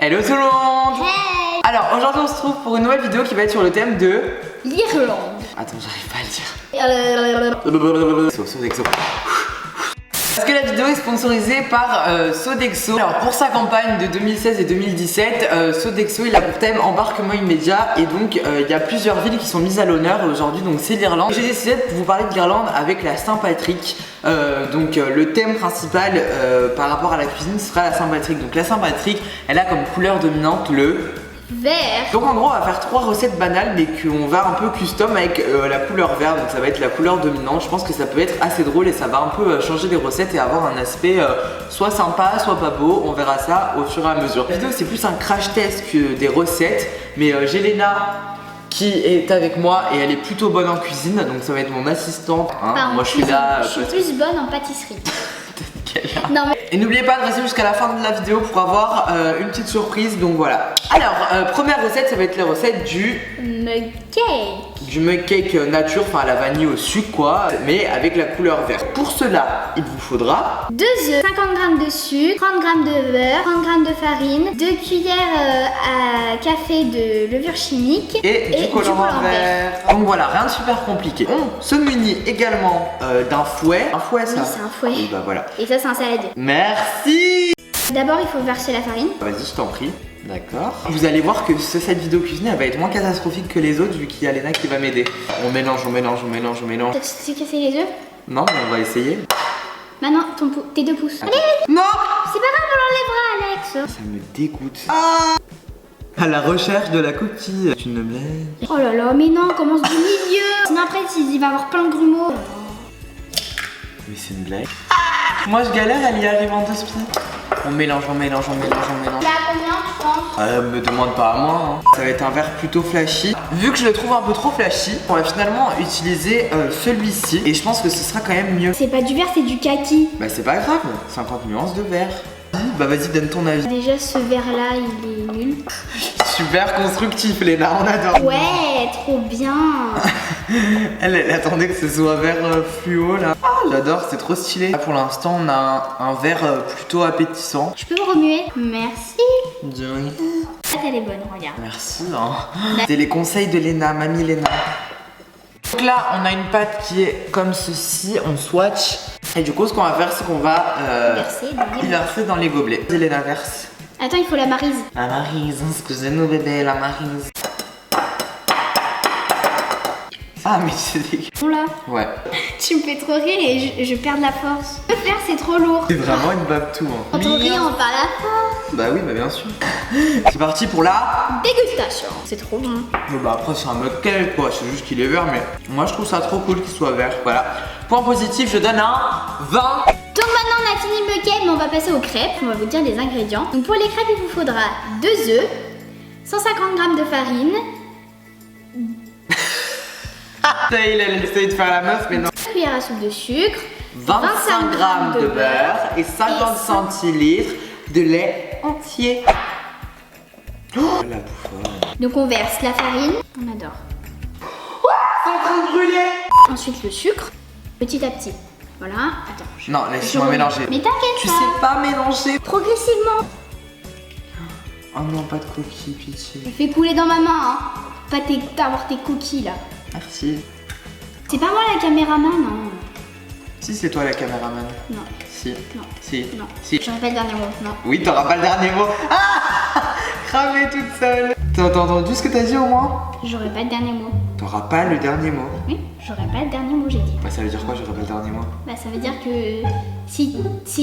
Hello tout le monde. Hey. Alors aujourd'hui on se trouve pour une nouvelle vidéo qui va être sur le thème de l'Irlande. Attends, j'arrive pas à le dire. Sodexo. Parce que la vidéo est sponsorisée par Sodexo. Alors pour sa campagne de 2016 et 2017, Sodexo il a pour thème embarquement immédiat. Et donc il y a plusieurs villes qui sont mises à l'honneur aujourd'hui. Donc c'est l'Irlande. J'ai décidé de vous parler de l'Irlande avec la Saint-Patrick. Le thème principal par rapport à la cuisine sera la Saint-Patrick. Donc la Saint-Patrick elle a comme couleur dominante le vert. Donc en gros on va faire 3 recettes banales mais qu'on va un peu custom avec la couleur vert. Donc ça va être la couleur dominante. Je pense que ça peut être assez drôle et ça va un peu changer les recettes et avoir un aspect soit sympa soit pas beau. On verra ça au fur et à mesure. La vidéo c'est plus un crash test que des recettes. Mais j'ai Léna qui est avec moi et elle est plutôt bonne en cuisine. Donc ça va être mon assistante hein. Moi je suis là. Je suis plus bonne en pâtisserie. Non, mais... Et n'oubliez pas de rester jusqu'à la fin de la vidéo pour avoir une petite surprise. Donc voilà. Alors première recette ça va être la recette du mug cake. Du mug cake nature, enfin à la vanille au sucre quoi, mais avec la couleur verte. Pour cela il vous faudra 2 œufs, 50 g de sucre, 30 g de beurre, 30 g de farine, 2 cuillères à café de levure chimique et du colorant vert. Donc voilà, rien de super compliqué. On se munit également d'un fouet. Un fouet ça? Oui, c'est un fouet. Et bah voilà. Et ça c'est un salade. Merci. D'abord il faut verser la farine. Vas-y, je t'en prie. D'accord. Vous allez voir que cette vidéo cuisine elle va être moins catastrophique que les autres vu qu'il y a Léna qui va m'aider. On mélange, on mélange, on mélange, on mélange. Tu sais casser les œufs? Non, mais on va essayer. Maintenant tes 2 pouces. Attends. Allez. Non. C'est pas grave, on l'enlèvera Alex. Ça me dégoûte. Ah. À la recherche de la coquille. Tu ne blagues. Oh là là, mais non, commence du milieu. Sinon après il va y avoir plein de grumeaux. Mais c'est une blague. Moi je galère, elle y arrive en 2 spies. On mélange, on mélange, on mélange, on mélange. Là combien tu penses? Me demande pas à moi hein. Ça va être un verre plutôt flashy. Vu que je le trouve un peu trop flashy, on va finalement utiliser celui-ci. Et je pense que ce sera quand même mieux. C'est pas du vert, c'est du kaki. Bah c'est pas grave, 50 nuances de vert. Bah vas-y, donne ton avis. Déjà ce vert là il est nul. Super constructif Léna, on adore. Ouais, trop bien. Elle attendait que ce soit vert fluo là. Ah, j'adore, c'est trop stylé. Là, pour l'instant on a un vert plutôt appétissant. Je peux me remuer? Merci. De rien. Elle est bonne, regarde. Merci hein. C'est les conseils de Léna, mamie Léna. Donc là on a une pâte qui est comme ceci, on swatch. Et du coup ce qu'on va faire c'est qu'on va verser dans les gobelets. Léna verse. Attends, il faut la maryse. La maryse, excusez-nous bébé, la maryse. Ah mais c'est dégueu. Bon là. Ouais. Tu me fais trop rire et je perds de la force. Le faire c'est trop lourd. C'est vraiment une babtou hein. Quand on rit on perd la force. Bah oui, bah bien sûr. C'est parti pour la dégustation. C'est trop bon. Bah après c'est un mug cake quoi, c'est juste qu'il est vert mais moi je trouve ça trop cool qu'il soit vert. Voilà. Point positif, je donne un 20. Donc maintenant on a fini le bucket, mais on va passer aux crêpes. On va vous dire les ingrédients. Donc pour les crêpes il vous faudra 2 œufs, 150 g de farine. Ça il a essayé de faire la meuf mais non. 1 cuillère à soupe de sucre, 25 g de beurre et 50 centilitres de lait entier. Oh la bouffonne. Donc on verse la farine, on adore. C'est en train de brûler. Ensuite le sucre, petit à petit. Voilà, attends. Non, laisse-moi mélanger. Mais t'inquiète Tu pas. sais pas mélanger. Progressivement. Oh non, pas de coquilles, pitié. Je fais couler dans ma main, hein. Pas avoir tes cookies là. Merci. C'est pas moi la caméraman, non. Si c'est toi la caméraman. Non. Si. Non. Si. Non. Si. J'aurais pas le dernier mot, non. Oui, t'auras pas le dernier mot. Ah. Cramée toute seule. T'as entendu ce que t'as dit au moins? J'aurais pas le dernier mot. T'auras pas le dernier mot. Oui, j'aurais pas le dernier mot, j'ai dit. Bah ça veut dire quoi, j'aurai pas le dernier mot? Bah ça veut dire que si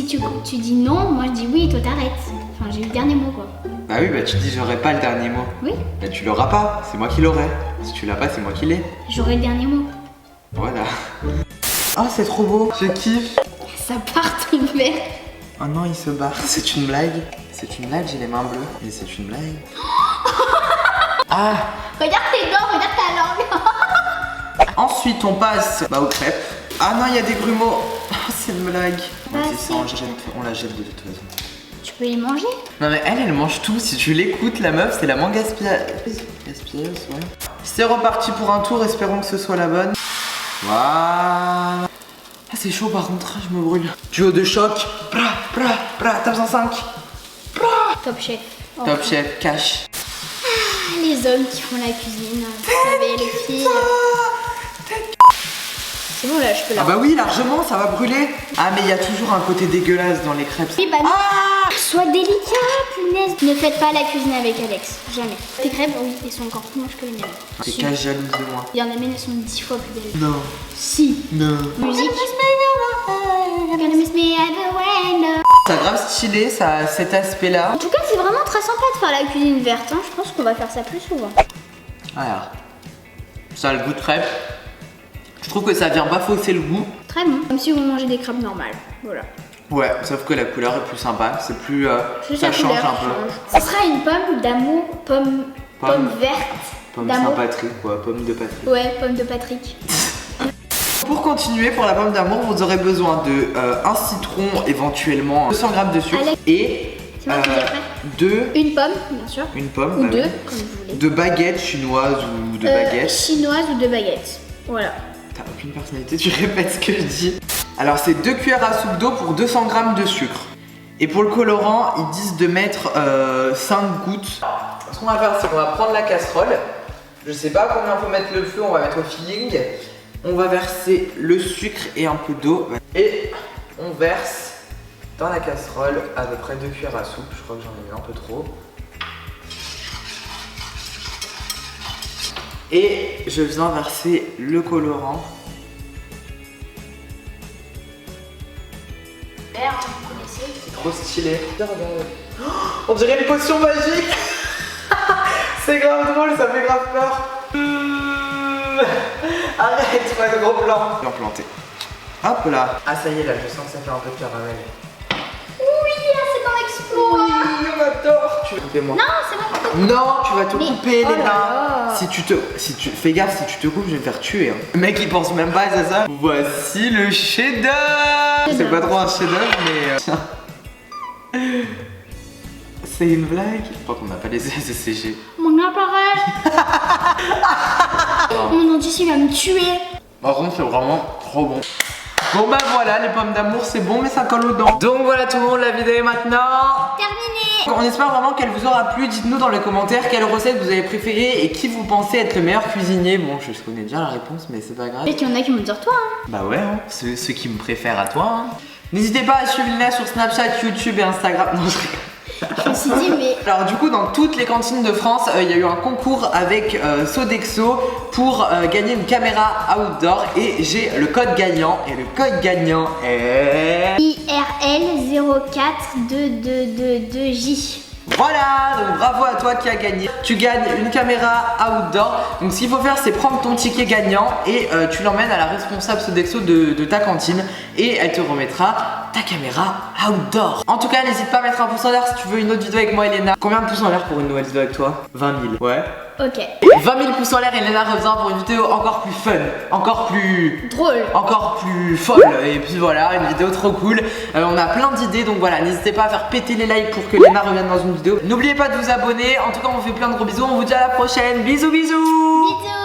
tu dis non, moi je dis oui, toi t'arrêtes. Enfin j'ai eu le dernier mot quoi. Bah oui, bah tu dis j'aurai pas le dernier mot. Oui. Bah tu l'auras pas, c'est moi qui l'aurai. Si tu l'as pas, c'est moi qui l'ai. J'aurai le dernier mot. Voilà. Oh c'est trop beau, je kiffe. Ça part ton verre. Oh non, il se barre. C'est une blague. C'est une blague, j'ai les mains bleues. Mais c'est une blague. Ah. Regarde tes dents, regarde ta langue. Ensuite, on passe aux crêpes. Ah non, il y a des grumeaux. Oh, c'est une blague. Bah, Donc, ça, on la jette de toute façon. Tu peux les manger? Non mais elle mange tout. Si tu l'écoutes, la meuf, c'est la moins gaspilleuse, ouais. C'est reparti pour un tour. Espérons que ce soit la bonne. Voilà. Ah, c'est chaud par contre, je me brûle. Duo de choc. Tape 105. Top chef. Top Chef, cash. Les hommes qui font la cuisine, vous savez, les filles. C'est bon là, je peux la. Ah bah oui, largement, ça va brûler. Ah mais il y a toujours un côté dégueulasse dans les crêpes. Oui, bah non. Ah, Sois délicat, punaise. Ne faites pas la cuisine avec Alex, jamais. Tes crêpes, oui, elles sont encore plus moches que les miennes. t'es Si. cash jalouse de moi. Il y en a miennes, elles sont 10 fois plus belles. Non, Si. non. Musique. Gonna miss me at the window. C'est grave stylé, ça a cet aspect-là. En tout cas, c'est vraiment très sympa de faire la cuisine verte. Hein. Je pense qu'on va faire ça plus souvent. Alors, ça a le goût de crêpes. Je trouve que ça vient pas fausser le goût. Très bon. Comme si vous mangez des crêpes normales. Voilà. Ouais, sauf que la couleur est plus sympa. C'est plus. Juste Ça la change couleur un peu. change. Ce sera une pomme d'amour, pomme verte. Pomme d'amour. Saint-Patrick, quoi, pomme de Patrick. Ouais, pomme de Patrick. Pour continuer, pour la pomme d'amour, vous aurez besoin de un citron, éventuellement 200 g de sucre Alex. et C'est moi qui dis après. une Une pomme, bien sûr. pomme, Ou bah deux, oui. comme vous voulez. De baguettes chinoises ou de baguettes. Chinoise ou de baguettes. Voilà. T'as aucune personnalité, tu répètes ce que je dis. Alors c'est 2 cuillères à soupe d'eau pour 200 g de sucre. Et pour le colorant, ils disent de mettre 5 gouttes. Ce qu'on va faire, c'est qu'on va prendre la casserole. Je sais pas combien faut mettre le feu, on va mettre au feeling. On va verser le sucre et un peu d'eau. Et on verse dans la casserole à peu près 2 cuillères à soupe. Je crois que j'en ai mis un peu trop. Et je viens verser le colorant. Vert, vous connaissez. C'est trop stylé. Regarde. On dirait une potion magique. C'est grave drôle, ça fait grave peur. Arrête, pas de gros plan. Bien planté. Hop là. Ah ça y est là, je sens que ça fait un peu de caramel. Oui, là c'est un exploit. Oui, on adore. Tu vas couper moi. Non, c'est bon. Non, tu vas te Mais- couper oh là Léna. là. Fais gaffe, si tu te coupes, je vais me faire tuer. Hein. Le mec il pense même pas à ça. Voici le chef-d'œuvre. C'est pas trop un chef-d'œuvre, mais. C'est une blague. Je crois qu'on n'a pas les SCG. Mon appareil. Mon dentiste il va me tuer. Par contre, c'est vraiment trop bon. Bon bah voilà, les pommes d'amour c'est bon mais ça colle aux dents. Donc voilà tout le monde, la vidéo est maintenant Terminé. On espère vraiment qu'elle vous aura plu. Dites-nous dans les commentaires quelle recette vous avez préférée et qui vous pensez être le meilleur cuisinier. Bon, je connais déjà la réponse mais c'est pas grave. Peut-être qu'il y en a qui vont dire toi. Hein. Bah ouais, hein, ceux qui me préfèrent à toi. Hein. N'hésitez pas à suivre Lina sur Snapchat, YouTube et Instagram. Non, je rigole. Je me suis dit, mais. Alors du coup dans toutes les cantines de France il y a eu un concours avec Sodexo pour gagner une caméra outdoor et j'ai le code gagnant et le code gagnant est... IRL 042222J. Voilà, donc bravo à toi qui a gagné. Tu gagnes une caméra outdoor. Donc ce qu'il faut faire c'est prendre ton ticket gagnant et tu l'emmènes à la responsable Sodexo de ta cantine et elle te remettra ta caméra outdoor. En tout cas n'hésite pas à mettre un pouce en l'air si tu veux une autre vidéo avec moi et Léna. Combien de pouces en l'air pour une nouvelle vidéo avec toi? 20 000. Ouais. Ok. 20 000 pouces en l'air et Léna revient pour une vidéo encore plus fun, encore plus folle. Et puis voilà, une vidéo trop cool. On a plein d'idées donc voilà, n'hésitez pas à faire péter les likes pour que Léna revienne dans une vidéo. N'oubliez pas de vous abonner. En tout cas, on vous fait plein de gros bisous. On vous dit à la prochaine. Bisous bisous. Bisous.